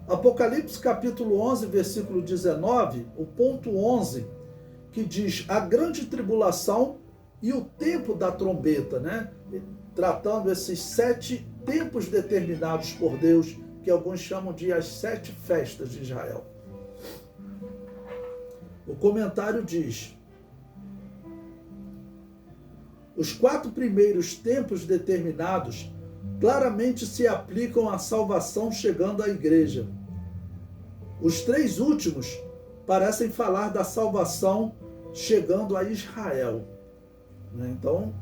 Apocalipse capítulo 11, versículo 19, o ponto 11, que diz a grande tribulação e o tempo da trombeta, né? Tratando esses 7 tempos determinados por Deus, que alguns chamam de as 7 festas de Israel. O comentário diz: os 4 primeiros tempos determinados claramente se aplicam à salvação chegando à igreja. Os 3 últimos parecem falar da salvação chegando a Israel. Então,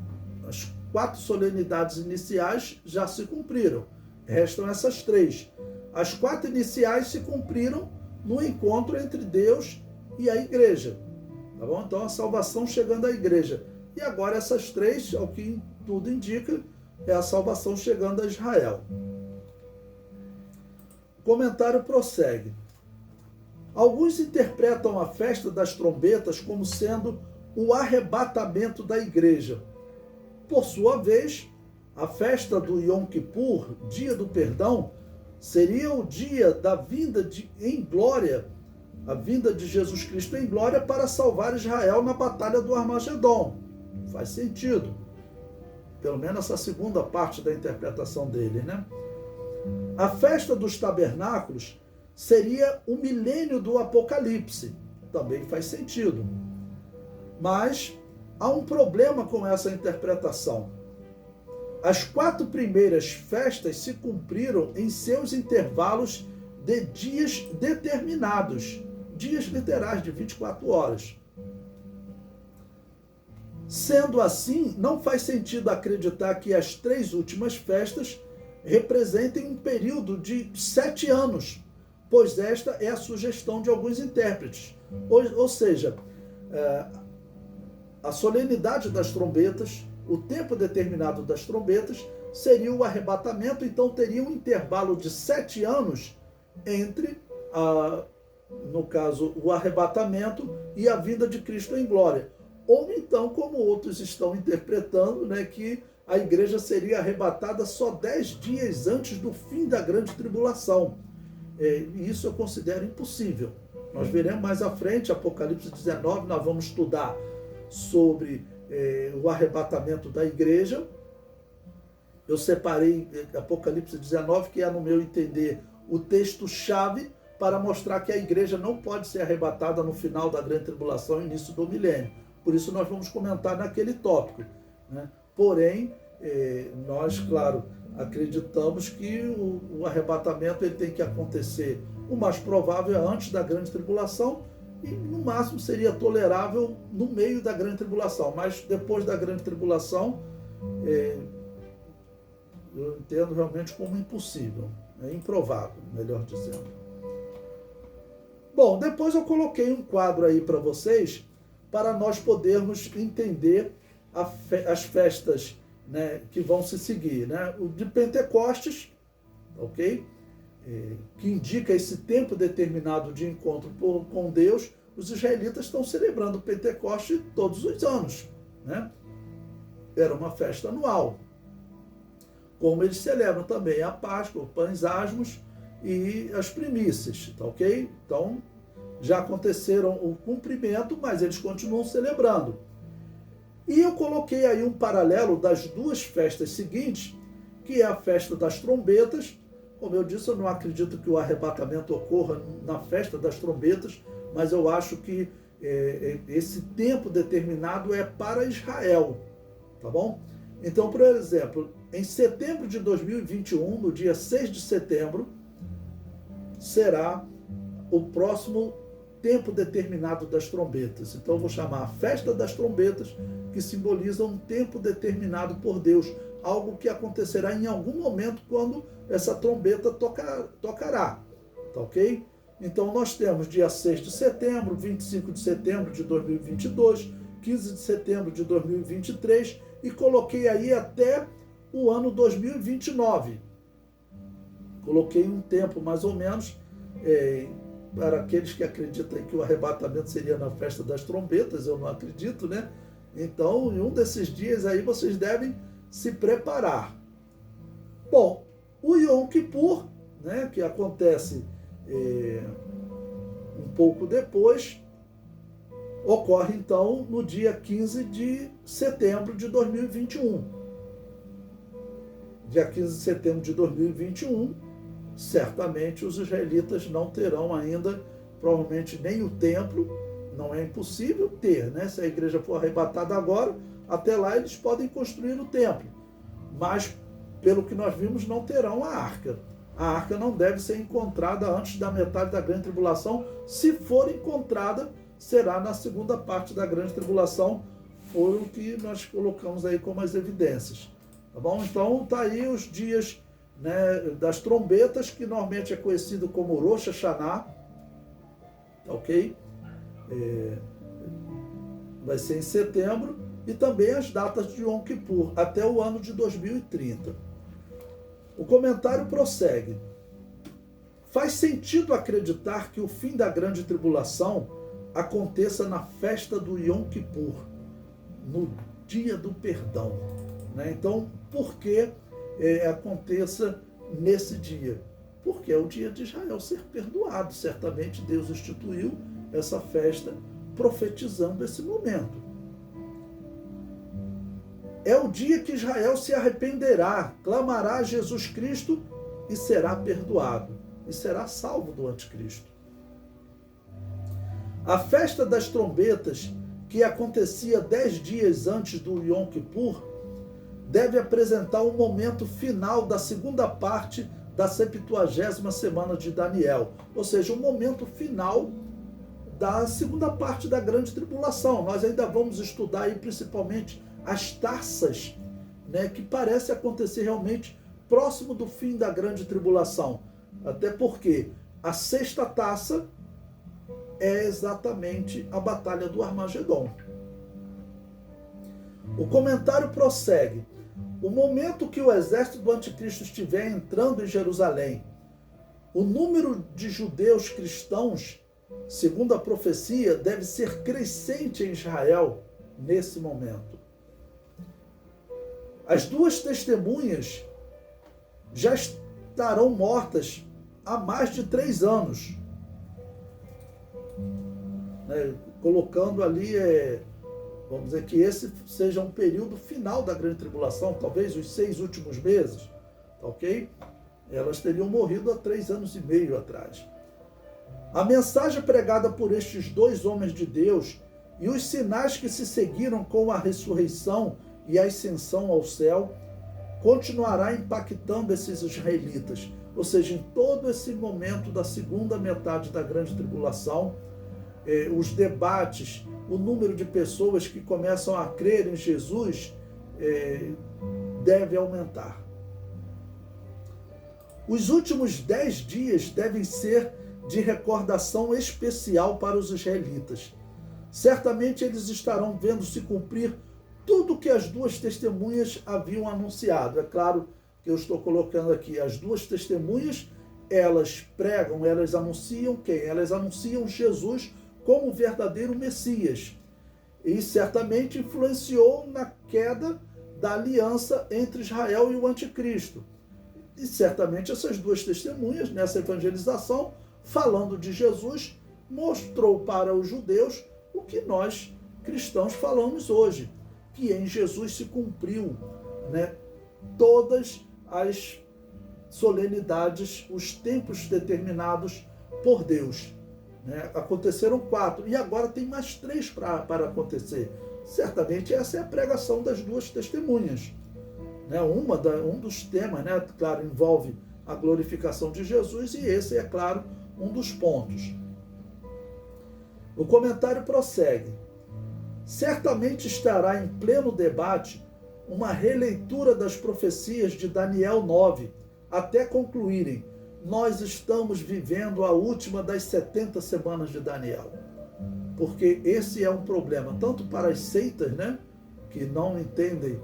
as 4 solenidades iniciais já se cumpriram. Restam essas 3. As 4 iniciais se cumpriram no encontro entre Deus e a igreja. Tá bom? Então, a salvação chegando à igreja. E agora essas 3, ao que tudo indica, é a salvação chegando a Israel. O comentário prossegue. Alguns interpretam a festa das trombetas como sendo o arrebatamento da igreja. Por sua vez, a festa do Yom Kippur, dia do perdão, seria o dia da vinda em glória, a vinda de Jesus Cristo em glória para salvar Israel na batalha do Armagedon. Faz sentido. Pelo menos essa segunda parte da interpretação dele, né? A festa dos tabernáculos seria o milênio do Apocalipse. Também faz sentido. Mas há um problema com essa interpretação. As 4 primeiras festas se cumpriram em seus intervalos de dias determinados, dias literais de 24 horas. Sendo assim, não faz sentido acreditar que as 3 últimas festas representem um período de 7 anos, pois esta é a sugestão de alguns intérpretes. Ou seja, a solenidade das trombetas, o tempo determinado das trombetas, seria o arrebatamento, então teria um intervalo de 7 anos entre, no caso, o arrebatamento e a vinda de Cristo em glória. Ou então, como outros estão interpretando, né, que a igreja seria arrebatada só 10 dias antes do fim da grande tribulação. E isso eu considero impossível. Nós veremos mais à frente, Apocalipse 19, nós vamos estudar sobre o arrebatamento da igreja. Eu separei Apocalipse 19, que é, no meu entender, o texto-chave para mostrar que a igreja não pode ser arrebatada no final da grande tribulação e início do milênio. Por isso nós vamos comentar naquele tópico, né? Porém, nós, claro, acreditamos que o arrebatamento ele tem que acontecer o mais provável é antes da grande tribulação e no máximo seria tolerável no meio da grande tribulação, mas depois da grande tribulação eu entendo realmente como impossível, improvável, melhor dizendo. Bom, depois eu coloquei um quadro aí para vocês para nós podermos entender as festas, né, que vão se seguir, né? O de Pentecostes, ok? Que indica esse tempo determinado de encontro com Deus. Os israelitas estão celebrando o Pentecostes todos os anos, né? Era uma festa anual. Como eles celebram também a Páscoa, pães asmos e as primícias, tá ok? Então, já aconteceram o cumprimento, mas eles continuam celebrando. E eu coloquei aí um paralelo das 2 festas seguintes, que é a festa das trombetas. Como eu disse, eu não acredito que o arrebatamento ocorra na festa das trombetas, mas eu acho que esse tempo determinado é para Israel, tá bom? Então, por exemplo, em setembro de 2021, no dia 6 de setembro, será o próximo tempo determinado das trombetas. Então eu vou chamar a festa das trombetas, que simboliza um tempo determinado por Deus, algo que acontecerá em algum momento quando essa trombeta tocará, tá ok? Então nós temos dia 6 de setembro, 25 de setembro de 2022, 15 de setembro de 2023 e coloquei aí até o ano 2029. Coloquei um tempo mais ou menos para aqueles que acreditam que o arrebatamento seria na festa das trombetas, eu não acredito, né? Então, em um desses dias aí, vocês devem se preparar. Bom, o Yom Kippur, né, que acontece Um pouco depois, ocorre então no dia 15 de setembro de 2021. Dia 15 de setembro de 2021, certamente os israelitas não terão ainda, provavelmente nem o templo, não é impossível ter, né? Se a igreja for arrebatada agora, até lá eles podem construir o templo. Mas, pelo que nós vimos, não terão a arca. A arca não deve ser encontrada antes da metade da grande tribulação. Se for encontrada, será na segunda parte da grande tribulação, foi o que nós colocamos aí como as evidências. Tá bom? Então, tá aí os dias, né, das trombetas, que normalmente é conhecido como Rosh Hashanah, ok? Vai ser em setembro, e também as datas de Yom Kippur, até o ano de 2030. O comentário prossegue. Faz sentido acreditar que o fim da grande tribulação aconteça na festa do Yom Kippur, no dia do perdão, né? Então, por que aconteça nesse dia? Porque é o dia de Israel ser perdoado. Certamente Deus instituiu essa festa profetizando esse momento. É o dia que Israel se arrependerá, clamará a Jesus Cristo e será perdoado, e será salvo do anticristo. A festa das trombetas, que acontecia 10 dias antes do Yom Kippur, deve apresentar o momento final da segunda parte da 70ª semana de Daniel, ou seja, o momento final da segunda parte da grande tribulação. Nós ainda vamos estudar aí principalmente as taças, né, que parece acontecer realmente próximo do fim da grande tribulação. Até porque a sexta taça é exatamente a batalha do Armagedon. O comentário prossegue. O momento que o exército do anticristo estiver entrando em Jerusalém, o número de judeus cristãos, segundo a profecia, deve ser crescente em Israel nesse momento. As duas testemunhas já estarão mortas há mais de 3 anos. Colocando ali, vamos dizer que esse seja um período final da grande tribulação, talvez os 6 últimos meses, tá ok? Elas teriam morrido há 3 anos e meio atrás. A mensagem pregada por estes 2 homens de Deus e os sinais que se seguiram com a ressurreição e a ascensão ao céu continuará impactando esses israelitas. Ou seja, em todo esse momento da segunda metade da grande tribulação, os debates, o número de pessoas que começam a crer em Jesus deve aumentar. Os últimos 10 dias devem ser de recordação especial para os israelitas. Certamente eles estarão vendo se cumprir tudo que as 2 testemunhas haviam anunciado. É claro que eu estou colocando aqui as 2 testemunhas, elas pregam, elas anunciam quem? Elas anunciam Jesus como o verdadeiro Messias. E certamente influenciou na queda da aliança entre Israel e o anticristo. E certamente essas 2 testemunhas, nessa evangelização, falando de Jesus, mostrou para os judeus o que nós, cristãos, falamos hoje, que em Jesus se cumpriu, né, todas as solenidades, os tempos determinados por Deus. Né? Aconteceram 4, e agora tem mais 3 para acontecer. Certamente essa é a pregação das 2 testemunhas. Né? Um dos temas, né, claro, envolve a glorificação de Jesus, e esse é, claro, um dos pontos. O comentário prossegue. Certamente estará em pleno debate uma releitura das profecias de Daniel 9, até concluírem: nós estamos vivendo a última das 70 semanas de Daniel. Porque esse é um problema, tanto para as seitas, né, que não entendem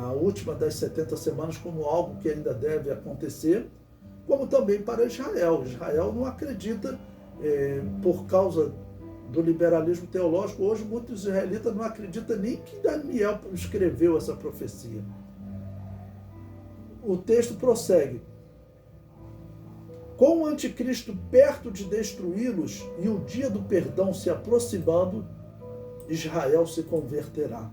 a última das 70 semanas como algo que ainda deve acontecer, como também para Israel. Israel não acredita, por causa do liberalismo teológico, hoje muitos israelitas não acreditam nem que Daniel escreveu essa profecia. O texto prossegue. Com o anticristo perto de destruí-los e o dia do perdão se aproximando, Israel se converterá.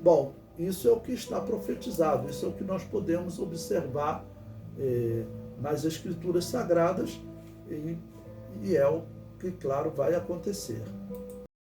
Bom, isso é o que está profetizado, isso é o que nós podemos observar nas Escrituras Sagradas e é o que, claro, vai acontecer.